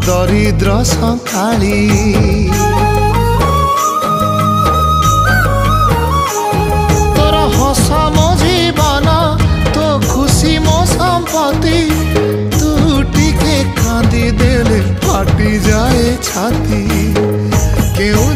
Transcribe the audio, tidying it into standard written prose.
दरिद्र संकाली तोर हस मो जीवन तो खुशी मो संपत्ति तू टिके कांदी देले फाटी जाए छाती क्यों